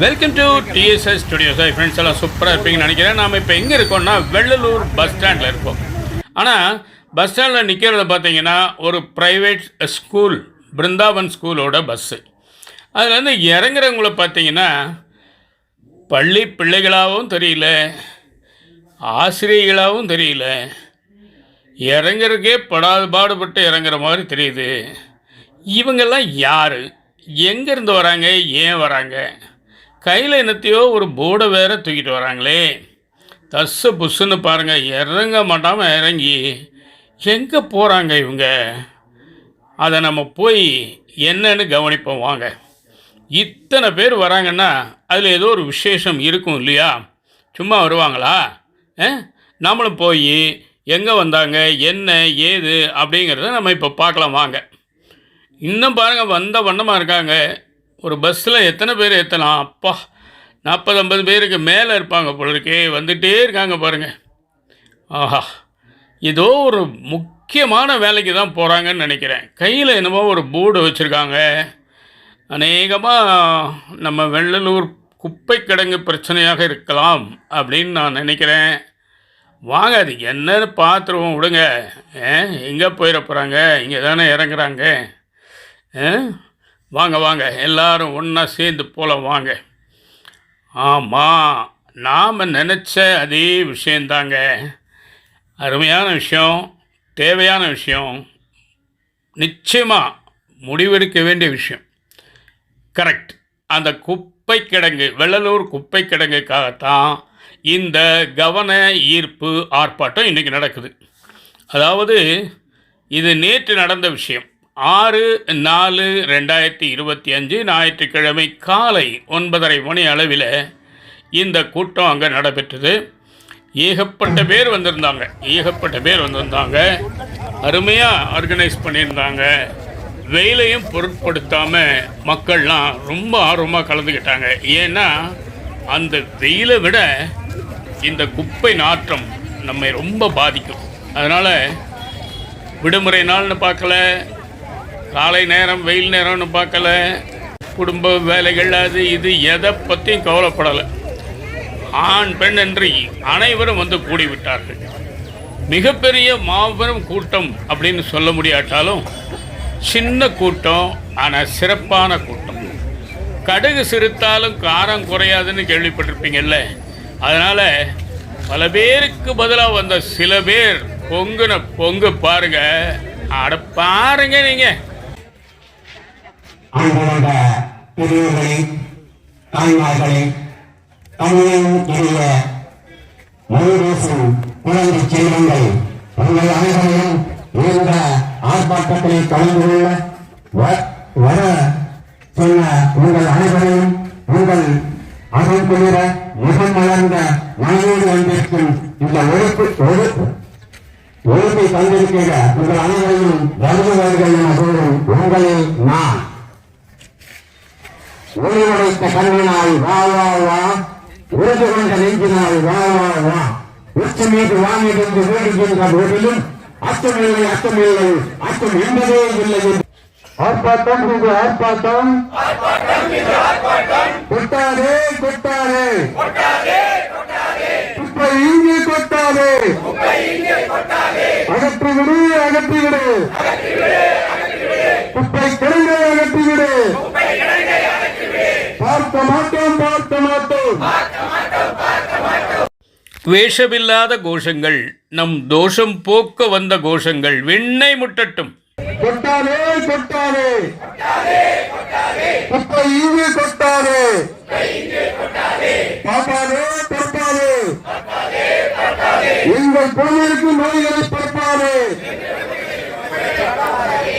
Welcome to TDS studios. Friends எல்லாம் சூப்பராக இருப்பீங்கன்னு நினைக்கிறேன். நாம் இப்போ எங்கே இருக்கோம்னா வெள்ளலூர் பஸ் ஸ்டாண்டில் இருக்கோம். ஆனால் பஸ் ஸ்டாண்டில் நிற்கிறத பார்த்தீங்கன்னா ஒரு ப்ரைவேட் ஸ்கூல், பிருந்தாவன் ஸ்கூலோட பஸ்ஸு. அதுலேருந்து இறங்குறவங்கள பார்த்தீங்கன்னா பள்ளி பிள்ளைகளாகவும் தெரியல, ஆசிரியர்களாகவும் தெரியல, இறங்குறதுக்கே பாடுபட்டு இறங்குற மாதிரி தெரியுது. இவங்கெல்லாம் யார், எங்கேருந்து வராங்க, ஏன் வராங்க? கையில் என்னத்தையோ ஒரு போர்டை வேறு தூக்கிட்டு வராங்களே. தஸ்ஸு புஸ்ஸுன்னு பாருங்கள், இறங்க மாட்டாமல் இறங்கி எங்கே போகிறாங்க இவங்க? அதை நம்ம போய் என்னன்னு கவனிப்போம் வாங்க. இத்தனை பேர் வராங்கன்னா அதில் ஏதோ ஒரு விசேஷம் இருக்கும் இல்லையா? சும்மா வருவாங்களா? நம்மளும் போய் எங்கே வந்தாங்க, என்ன ஏது அப்படிங்கிறத நம்ம இப்போ பார்க்கலாம் வாங்க. இன்னும் பாருங்கள், வந்த வண்ணமாக இருக்காங்க. ஒரு பஸ்ஸில் எத்தனை பேர் ஏற்றலாம்? அப்பா, 40-50 பேருக்கு மேலே இருப்பாங்க போல இருக்கே. வந்துகிட்டே இருக்காங்க பாருங்கள். ஆஹா, ஏதோ ஒரு முக்கியமான வேலைக்கு தான் போகிறாங்கன்னு நினைக்கிறேன். கையில் என்னமோ ஒரு போர்டு வச்சுருக்காங்க. அநேகமாக நம்ம வெள்ளலூர் குப்பை கிடங்கு பிரச்சனையாக இருக்கலாம் அப்படின்னு நான் நினைக்கிறேன். வாங்க, அது என்னன்னு பார்த்துருவோம். விடுங்க, எங்கே போயிட போகிறாங்க? இங்கே தானே இறங்குறாங்க. வாங்க வாங்க, எல்லோரும் ஒன்றா சேர்ந்து போகலாம் வாங்க. ஆமாம், நாம் நினச்ச அதே விஷயந்தாங்க. அருமையான விஷயம், தேவையான விஷயம், நிச்சயமாக முடிவெடுக்க வேண்டிய விஷயம். கரெக்ட். அந்த குப்பை கிடங்கு, வெள்ளலூர் குப்பை கிடங்குக்காகத்தான் இந்த கவன ஈர்ப்பு ஆர்ப்பாட்டம் இன்றைக்கி நடக்குது. அதாவது இது நேற்று நடந்த விஷயம். 6/4/2025 ஞாயிற்றுக்கிழமை காலை 9:30 மணி அளவில் இந்த கூட்டம் அங்கே நடைபெற்றது. ஏகப்பட்ட பேர் வந்திருந்தாங்க. அருமையாக ஆர்கனைஸ் பண்ணியிருந்தாங்க. வெயிலையும் பொருட்படுத்தாமல் மக்கள்லாம் ரொம்ப ஆர்வமாக கலந்துக்கிட்டாங்க. ஏன்னா அந்த வெயிலை விட இந்த குப்பை நாற்றம் நம்மை ரொம்ப பாதிக்கும். அதனால் விடுமுறை நாள்னு பார்க்கல, காலை நேரம் வெயில் நேரம்னு பார்க்கல, குடும்ப வேலைகள் அது இது எதை பற்றியும் கவலைப்படலை. ஆண் பெண் என்று அனைவரும் வந்து கூடிவிட்டார்கள். மிகப்பெரிய மாபெரும் கூட்டம் அப்படின்னு சொல்ல முடியாட்டாலும் சின்ன கூட்டம், ஆனால் சிறப்பான கூட்டம். கடுகு சிறுத்தாலும் காரம் குறையாதுன்னு கேள்விப்பட்டிருப்பீங்கல்ல. அதனால் பல பேருக்கு பதிலாக வந்த சில பேர் பொங்கு பாருங்க. அட பாருங்க நீங்கள். அன்போட பெரியவர்களே, தாய்மார்களே, தமிழின் இனிய மொழிபேசும் குழந்தை செல்வங்கள், உங்கள் அனைவரையும் இந்த ஆர்ப்பாட்டத்தில் கலந்து கொள்ள வர சொன்ன உங்கள் அனைவரையும் உங்கள் அகம் குளிர முகம் மலர்ந்த மனதோடு வந்திருக்கும் இந்த ஒழுப்பை தந்திருக்கிற உங்கள் அனைவரையும் வருபவர்கள் என கூறும் உங்களை நான் ஒளிவடைத்த கண்ணினால் வா வா வா, உறுதி கொண்ட நெஞ்சினால் வா வா வா, உச்சமீது வாங்கிட்டு வேடுகின்ற போதிலும் அச்சமில்லை அச்சம் என்பதே இல்லை. ஆர்ப்பாட்டம் இது ஆர்ப்பாட்டம், கொட்டாதே குப்பை இங்கே கொட்டாதே, அகற்றிவிடு குப்பை கிடங்கை அகற்றிவிடு. பார்க்க மாட்டோம். வேஷமில்லாத கோஷங்கள், நம் தோஷம் போக்க வந்த கோஷங்கள் விண்ணை முட்டட்டும். கொட்டாதே குப்பை இங்கே கொட்டாதே, பார்ப்பாதே பரப்பாதே, எங்கள் குழந்தைகளுக்கு நோய்களை பரப்பாதே,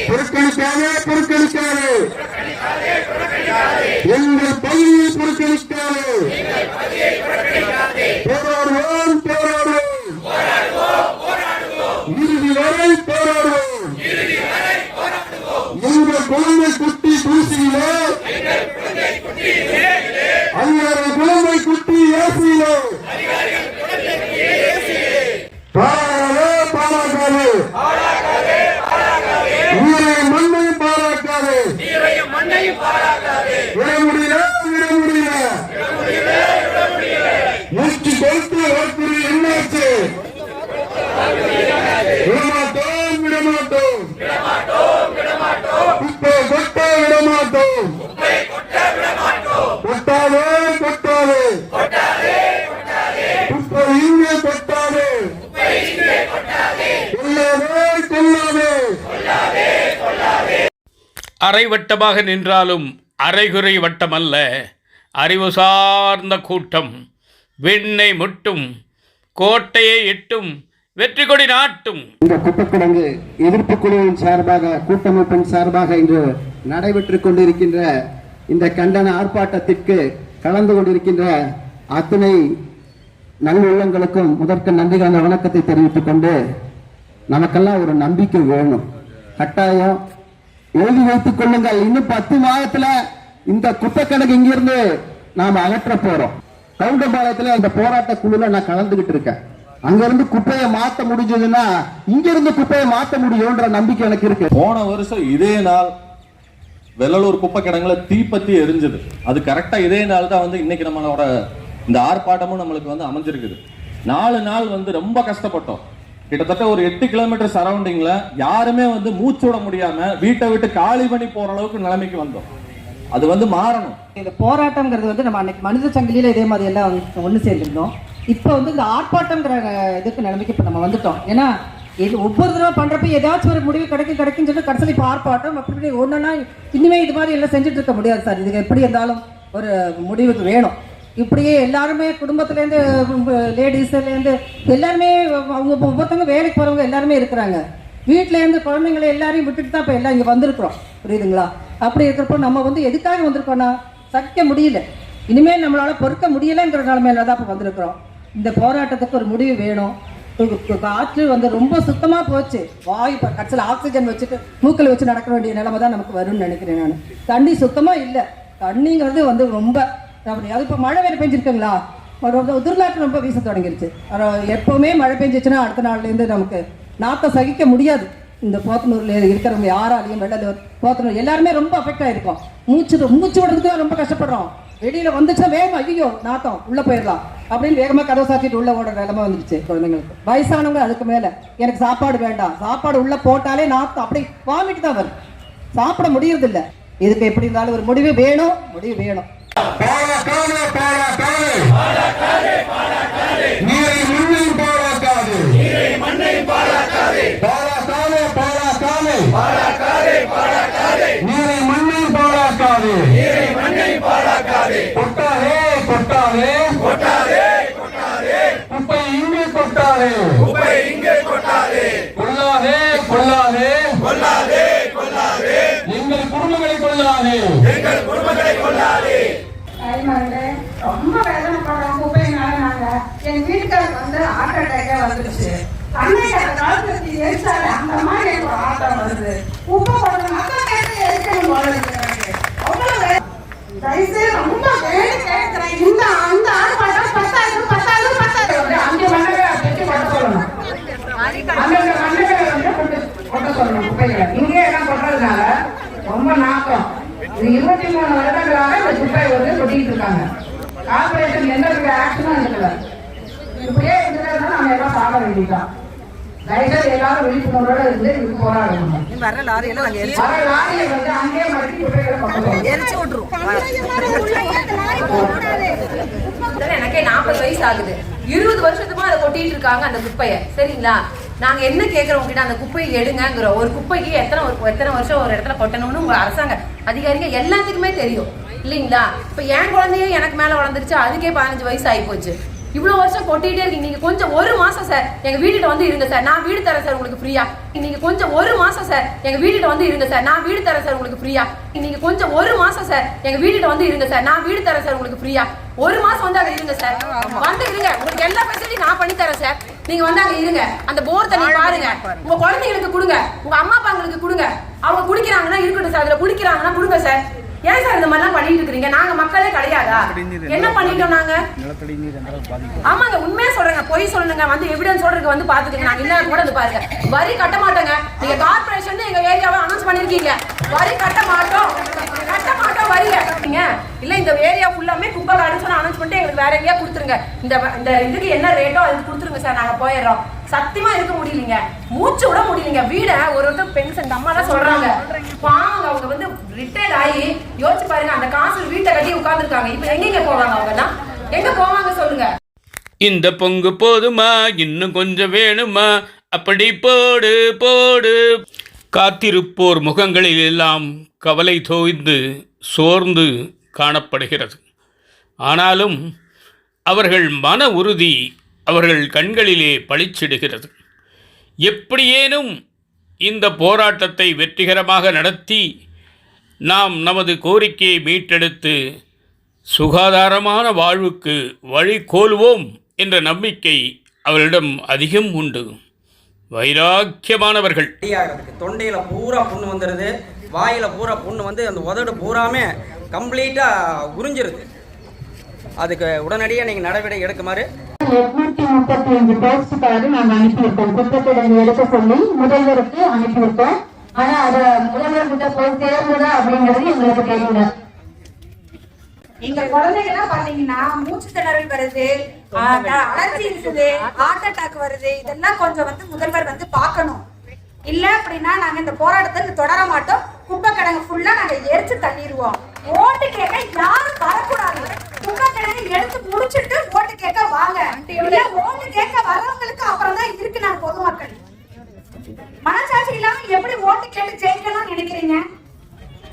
புறக்கணிக்காதே, எங்கள் பகுதியை புறக்கணிக்காதே. போராடுவோம், இறுதி வரை போராடுவோம். எங்கள் குழந்தை குட்டி தூசியிலே, அதிகாரிகள் குழந்தை குட்டி ஏசியிலே பாராக்காதே, உயிரையும் மண்ணையும் பாராக்காதே. விட முடியல அரை வட்டமாக நின்றாலும் அரைகுறை வட்டமல்ல, அறிவு சார்ந்த கூட்டம். விண்ணை முட்டும், கோட்டையை எட்டும், வெற்றி கொடி நாட்டும். இந்த குப்பக்கிடங்கு எதிர்ப்பு குழுவின் சார்பாக, கூட்டமைப்பின் சார்பாக இன்று நடைபெற்றுக் கொண்டிருக்கின்ற இந்த கண்டன ஆர்ப்பாட்டத்திற்கு கலந்து கொண்டிருக்கின்ற அத்தனை நல்லுள்ளங்களுக்கும் முதற்க நன்றி கலந்த வணக்கத்தை தெரிவித்துக் கொண்டு, நமக்கெல்லாம் ஒரு நம்பிக்கை வேணும். கட்டாயம் எழுதி வைத்துக் கொள்ளுங்கள். இன்னும் 10 மாதத்துல இந்த குப்பைக்கணக்கு இங்கிருந்து நாம அகற்ற போறோம். கவுண்டம்பாளையத்துல இந்த போராட்ட குழுல நான் கலந்துகிட்டு இருக்கேன். அங்கிருந்து குப்பையை மாத்த முடிஞ்சதுன்னா இங்கிருந்து குப்பையை மாத்த முடியும்ன்ற நம்பிக்கை எனக்கு இருக்கு. போன வருஷம் இதே நாள் வெள்ளலூர் குப்பை கிடங்குல தீப்பத்தி எரிஞ்சது. அது கரெக்டா இதே நாள் தான் இன்னைக்கு நம்மளோட இந்த ஆர்ப்பாட்டமும் நம்மளுக்கு அமைஞ்சிருக்குது. 4 நாள் ரொம்ப கஷ்டப்பட்டோம். கிட்டத்தட்ட ஒரு 8 கிலோமீட்டர் சரௌண்டிங்ல யாருமே மூச்சு விட முடியாம வீட்டை விட்டு காலி பண்ணி போற அளவுக்கு நிலைமைக்கு வந்தோம். அது மாறணும். இந்த போராட்டம்ங்கிறது நம்ம அன்னைக்கு மனித சங்கிலியில இதே மாதிரி எல்லாம் ஒன்று சேர்ந்துருந்தோம். இப்போ இந்த ஆர்ப்பாட்டம்ங்கிற இதுக்கு நிலைமைக்கு இப்போ நம்ம வந்துட்டோம். ஏன்னா இது ஒவ்வொரு தடவை பண்றப்ப ஏதாச்சும் ஒரு முடிவு கிடைக்குன்னு சொல்லிட்டு கடைசியில் இப்போ ஆர்ப்பாட்டம் அப்படி ஒன்றுனா இனிமே இது மாதிரி எல்லாம் செஞ்சுட்டு இருக்க முடியாது சார். இதுக்கு எப்படி இருந்தாலும் ஒரு முடிவுக்கு வேணும். இப்படியே எல்லாருமே குடும்பத்துலேருந்து லேடிஸ்லேருந்து எல்லாருமே அவங்க ஒவ்வொருத்தவங்க வேலைக்கு போகிறவங்க எல்லாருமே இருக்கிறாங்க. வீட்டிலேருந்து குழந்தைங்களை எல்லாரையும் விட்டுட்டு தான் இப்போ எல்லாம் இங்கே வந்திருக்கிறோம். புரியுதுங்களா? அப்படி இருக்கிறப்போ நம்ம எதுக்காக வந்திருக்கோன்னா சகிக்க முடியல, இனிமேல் நம்மளால் பொறுக்க முடியலைங்கிற நிலைமையில தான் இப்போ வந்திருக்கிறோம். இந்த போராட்டத்துக்கு ஒரு முடிவு வேணும். காற்று ரொம்ப சுத்தமாக போச்சு. வாயு கடைசியில் ஆக்சிஜன் வச்சுட்டு மூக்கில் வச்சு நடக்க வேண்டிய நிலைமை தான் நமக்கு வரும்னு நினைக்கிறேன் நான். தண்ணி சுத்தமாக இல்லை. தண்ணிங்கிறது ரொம்ப அப்படி. அது இப்போ மழை வேறு பெஞ்சிருக்குங்களா, துர்நாற்றம் ரொம்ப வீச தொடங்கிருச்சு. எப்போவுமே மழை பெஞ்சிச்சுன்னா அடுத்த நாள்லேருந்து நமக்கு நாற்றம் சகிக்க முடியாது. இந்த போத்தனூரில் இருக்கிறவங்க யாராலையும் வெள்ளலூர் போத்தனூர் எல்லாருமே ரொம்ப அஃபெக்ட் ஆகிருக்கோம். மூச்சு விடுறதுக்கு தான் ரொம்ப கஷ்டப்படுறோம். வெளியில் வந்துச்சுன்னா வேகமாக ஐயோ நாத்தம் உள்ளே போயிடலாம் அப்படின்னு வேகமாக கதவை சாத்திட்டு உள்ளே ஓடுற நிலைமை வந்துடுச்சு குழந்தைங்களுக்கு. வயசானவங்க அதுக்கு மேலே எனக்கு சாப்பாடு வேண்டாம், சாப்பாடு உள்ளே போட்டாலே நாத்தம் அப்படி வாமிட்டு தான் வரும், சாப்பிட முடியறதில்லை. இதுக்கு எப்படி இருந்தாலும் ஒரு முடிவு வேணும், முடிவு வேணும். ரொம்ப வேதனைப்படுறோம் குப்பையினால. நாங்க என் வீட்டுக்காரருக்கு ஹார்ட் அட்டாக்கே வந்துருச்சு. அன்னைக்கு காலத்துக்கு எரிச்சாரு அந்த மாதிரி எனக்கு ஒரு ஆட்டம் வருது. குப்பை போடுற மக்கள் கேட்டு எரிக்கணும் போல இருக்கிறாங்க. அவ்வளவு தயவுசெய்து ரொம்ப வேலை கேட்கிறேன். இந்த அந்த ஆர்ப்பாட்டம் 10,000 அங்கே மண்டல பெற்று கொட்ட சொல்லணும். அந்தந்த மண்டல கொட்ட சொல்லணும் குப்பைகளை. இங்கே எல்லாம் கொட்டுறதுனால ரொம்ப நாக்கம். 23 வருடங்களாக இந்த குப்பை கொட்டிக்கிட்டு இருக்காங்க. கார்பரேஷன் எந்த வித ஆக்ஷனும் எடுக்கல. இப்படியே இருந்ததுன்னா நம்ம எல்லாம் சாக வேண்டியதான். தயவுசெய்து எல்லாரும் விழிப்புணர்வோட இருந்து இதுக்கு போராடணும். வர லாரியில நாங்க அங்கேயே மறுபடி குப்பைகளை கொண்டு எரிச்சு விட்டுருவோம். எனக்கே 40 வயசு ஆகுது. 20 வருஷத்துமா அதை கொட்டிட்டு இருக்காங்க அந்த குப்பையை. சரிங்களா? நாங்க என்ன கேட்கறோம் கிட்ட அந்த குப்பையை எடுங்கிற. ஒரு குப்பைக்கு எத்தனை வருஷம் ஒரு இடத்துல கொட்டணும்னு உங்க அரசாங்க அதிகாரிங்க எல்லாத்துக்குமே தெரியும் இல்லைங்களா? இப்ப என் குழந்தையே எனக்கு மேல வளர்ந்துருச்சு. அதுக்கே 15 வயசு ஆகி போச்சு. இவ்வளவு வருஷம் கொட்டிட்டே இருக்கீங்க. நீங்க கொஞ்சம் 1 மாசம் சார் எங்க வீட்டுல இருங்க சார், நான் வீடு தரேன் சார் உங்களுக்கு ஃப்ரீயா. நீங்க கொஞ்சம் 1 மாசம் சார் எங்க வீட்டுல இருங்க சார், நான் வீடு தரேன் சார் உங்களுக்கு ஃப்ரீயா. நீங்க கொஞ்சம் 1 மாசம் சார் எங்க வீட்டுல இருங்க சார், நான் வீடு தரேன் சார் உங்களுக்கு ஃப்ரீயா. 1 மாசம் அங்க இருங்க சார், இருங்க. உங்களுக்கு எல்லா ஃபெசிலிட்டி நான் பண்ணி தரேன் சார். நீங்க அங்க இருங்க. அந்த போர் தண்ணி பாருங்க, உங்க குழந்தைங்களுக்கு கொடுங்க, உங்க அம்மா அப்பாங்களுக்கு கொடுங்க. அவங்க குடிக்கிறாங்கன்னா இருக்கட்டும் சார், அதுல குடிக்கிறாங்கன்னா கொடுங்க சார். ஏன் சார் இந்த மாதிரிலாம் பண்ணிட்டு இருக்கீங்க? நாங்க மக்களே கிடையாதா? என்ன பண்ணிட்டோம் நாங்க? ஆமாங்க, உண்மையா சொல்றேங்க, பொய் சொல்லுங்க. எவிடன்ஸ் சொல்றதுக்கு பாத்துக்கங்க. நாங்க இல்ல கூட பாருங்க. வரி கட்ட மாட்டோங்க. நீங்க கார்பரேஷன் எங்க ஏரியாவை அனௌன்ஸ் பண்ணிருக்கீங்க. வரி கட்ட மாட்டோம் வரிங்க. இல்ல இந்த ஏரியா ஃபுல்லாமே குப்பை காடுன்னு சொன்னா அனௌன்ஸ் பண்ணிட்டு எங்களுக்கு வேற எங்கேயா கொடுத்துருங்க. இந்த இதுக்கு என்ன ரேட்டோ அது கொடுத்துருங்க சார், நாங்க போயிடுறோம். சத்தியமா இருக்க முடியலீங்க, மூச்சு விட முடியலீங்க. வீட ஒருத்தர் பென்ஷன் அம்மா தான் சொல்றாங்க பாங்க. அவங்க ரிட்டையர்ட் ஆகி யோசிச்சு பாருங்க, அந்த காசு வீட்டை கட்டி உட்கார்ந்துருக்காங்க. இப்ப எங்க போவாங்க? அவங்க எல்லாம் எங்க போவாங்க சொல்லுங்க? இந்த பொங்கு போதுமா, இன்னும் கொஞ்சம் வேணுமா, அப்படி போடு போடு. காத்திருப்போர் முகங்களில் எல்லாம் கவலை தோய்ந்து சோர்ந்து காணப்படுகிறது. ஆனாலும் அவர்கள் மன உறுதி அவர்கள் கண்களிலே பளிச்சிடுகிறது. எப்படியேனும் இந்த போராட்டத்தை வெற்றிகரமாக நடத்தி நாம் நமது கோரிக்கையை மீட்டெடுத்து சுகாதாரமான வாழ்வுக்கு வழிகோலுவோம் என்ற நம்பிக்கை அவர்களிடம் அதிகம் உண்டு. வைராக்கியமானவர்கள். தொண்டையில் பூரா புண்ணு வந்துடுது, வாயில் பூரா புண்ணு வந்து அந்த உதடு பூராமே கம்ப்ளீட்டாக உறிஞ்சிருது. அதுக்கு உடனடியாக நீங்கள் நடவடிக்கை எடுக்குமாறு 835 போஸ்ட் கார்டு நாங்கள் அனுப்பியிருக்கோம். குப்பைக்கிடங்கு எடுக்க சொல்லி முதல்வருக்கு அனுப்பியிருக்கோம். ஆனா அது முதல்வர்கிட்ட போய் சேர்ந்ததா அப்படிங்கிறது எங்களுக்கு தெரியல. எங்க குழந்தைகள்லாம் பாத்தீங்கன்னா மூச்சு திணறல் வருது, அலர்ஜி இருக்குது, ஹார்ட் அட்டாக் வருது. இதெல்லாம் கொஞ்சம் முதல்வர் பார்க்கணும். இல்ல அப்படின்னா நாங்க இந்த போராட்டத்தை தொடர மாட்டோம். குப்பை கிடங்கு ஃபுல்லா நாங்க எரிச்சு தள்ளிடுவோம். ஓட்டு கேட்க யாரும் வரக்கூடாது. குப்பை கிடங்கு எடுத்து முடிச்சுட்டு ஓட்டு கேட்க வாங்க. இல்ல ஓட்டு கேட்க வர்றவங்களுக்கு அப்புறம் தான் இருக்கு. நாங்க பொதுமக்கள் மனசாட்சி இல்லாம எப்படி ஓட்டு கேட்டு ஜெயிக்கணும்னு நினைக்கிறீங்க?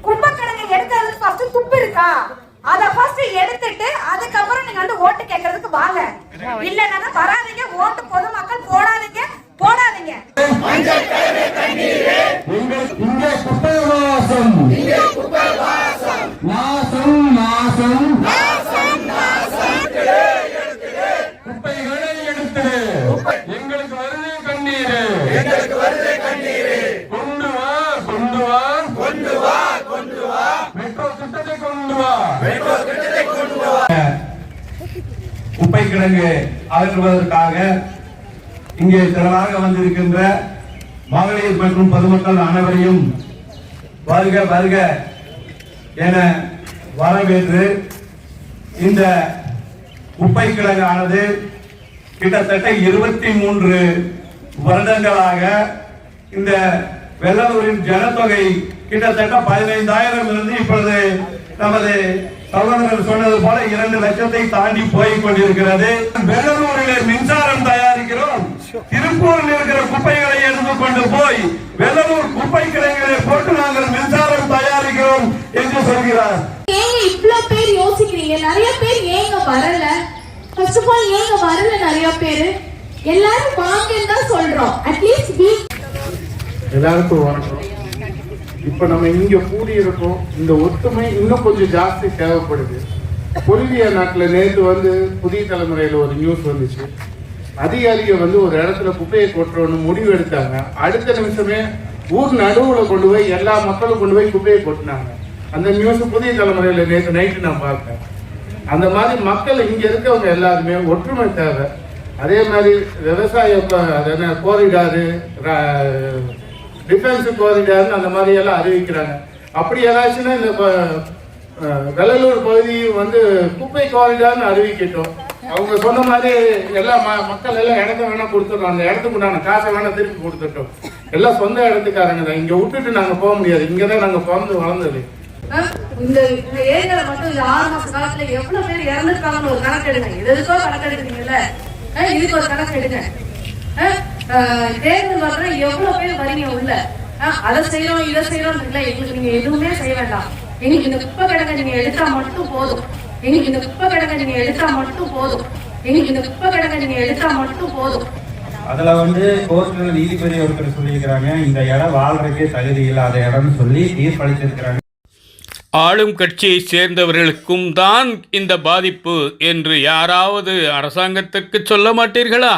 குப்பை கிடங்கு எடுக்கிறதுக்கு ஃபர்ஸ்ட் துப்பு இருக்கா? அத ஃபர்ஸ்ட் எடுத்துட்டு அதுக்கப்புறம் நீங்க ஓட்டு கேட்கறதுக்கு வாங்க. இல்லன்னா வராதீங்க. ஓட்டு பொதுமக்கள் போடாதீங்க. இங்கே குப்பை வாசம், நாசம் நாசம், குப்பைகளை எடுத்து எங்களுக்கு வருது கண்ணீர், கொண்டு வா கொண்டு வா கொண்டு வா கொண்டு வா, மெட்ரோ திட்டத்தை கொண்டு வா. குப்பை கிடங்கு அகற்றுவதற்காக இங்கே திரளாக வந்திருக்கின்ற மகளிர் மற்றும் பொதுமக்கள் அனைவரையும் வருக வருக என வரவேற்று, இந்த குப்பை கிடங்கானது கிட்டத்தட்ட 23 வருடங்களாக இந்த வெள்ளலூரின் ஜனத்தொகை கிட்டத்தட்ட 15,000 இருந்து இப்பொழுது நமது சகோதரர் சொன்னது போல 2 லட்சத்தை தாண்டி போய் கொண்டிருக்கிறது. வெள்ளலூரிலே மின்சாரம் தயாரிக்கிறோம். திருப்பூரில் இருக்கிற குப்பைகளை எடுத்து கொண்டு போய் வெள்ளலூர் குப்பை கிடங்கிலே போட்டு நாங்கள் மின்சாரம் தயாரிக்கிறோம் என்று சொல்கிறார். ஏங்க இவ்வளவு பேர் யோசிக்கிறீங்க? நிறைய பேர் ஏங்க வரல? ஃபர்ஸ்ட் ஆஃப் ஆல் ஏங்க வரல? நிறைய பேர் எல்லாரும் வாங்கன்னு தான் சொல்றோம். அட்லீஸ்ட் எல்லாருக்கும் வணக்கம். இப்ப நம்ம இங்க கூடி இருக்கோம். இந்த ஒத்துமை இன்னும் கொஞ்சம் ஜாஸ்தி தேவைப்படுது. பொலிவியா நாட்டில் நேற்று புதிய தலைமுறையில் ஒரு நியூஸ் வந்துச்சு. அதிகாரிகள் ஒரு இடத்துல குப்பையை கொட்டுறோன்னு முடிவு எடுத்தாங்க. அடுத்த நிமிஷமே ஊர் நடுவில் கொண்டு போய் எல்லா மக்களும் கொண்டு போய் குப்பையை கொட்டினாங்க. அந்த நியூஸ் புதிய தலைமுறையில் நேற்று நைட்டு நான் பார்த்தேன். அந்த மாதிரி மக்கள் இங்க இருக்கவங்க எல்லாருமே ஒற்றுமை தேவை. அதே மாதிரி விவசாயம் கோரிடாரு, டிஃபென்ஸ் கோரிடார்னு அந்த மாதிரி எல்லாம் அறிவிக்கிறாங்க. அப்படி ஏதாச்சுன்னா இந்த வெள்ளலூர் பகுதி குப்பை கோரிடார்னு அறிவிக்கட்டும். அவங்க சொன்ன மாதிரி எல்லா மக்கள் எல்லாம் இடத்த வேணா கொடுத்துட்டோம். அந்த இடத்துக்கு உண்டான காசை வேணா திருப்பி கொடுத்துட்டோம். எல்லாம் சொந்த இடத்துக்காரங்க தான். இங்க விட்டுட்டு நாங்க போக முடியாது. இங்கதான் நாங்க பிறந்து வளர்ந்தது. இந்த ஏரியால மட்டும் 6 மாச காலத்துல எவ்வளவு பேர் இறந்துருக்காங்கன்னு ஒரு கணக்கு எடுங்க. எதுக்கோ கணக்கு எடுக்கிறீங்கல்ல, இதுக்கு ஒரு கணக்கு எடுங்க. தேர்தல் வர்ற எவ்வளவு பேர் வரீங்க உள்ள, அதை செய்யறோம் இதை செய்யறோம் இல்லை. எங்களுக்கு நீங்க எதுவுமே செய்ய வேண்டாம். எங்களுக்கு இந்த குப்பை கிடங்க நீங்க எடுத்தா மட்டும் போதும். எங்களுக்கு இந்த குப்பை கிடங்க நீங்க எடுத்தா மட்டும் போதும். எங்களுக்கு இந்த குப்பை கிடங்க நீங்க எடுத்தா மட்டும் போதும். அதுல கோர்ட்ல நீதிபதி ஒருத்தர் சொல்லியிருக்கிறாங்க, இந்த இடம் வாழ்றதுக்கே தகுதி இல்லாத இடம்னு சொல்லி தீர்ப்பளிச்சிருக்கிறாங்க. ஆளும் கட்சியை சேர்ந்தவர்களுக்கும் தான் இந்த பாதிப்பு என்று யாராவது அரசாங்கத்திற்கு சொல்ல மாட்டீர்களா?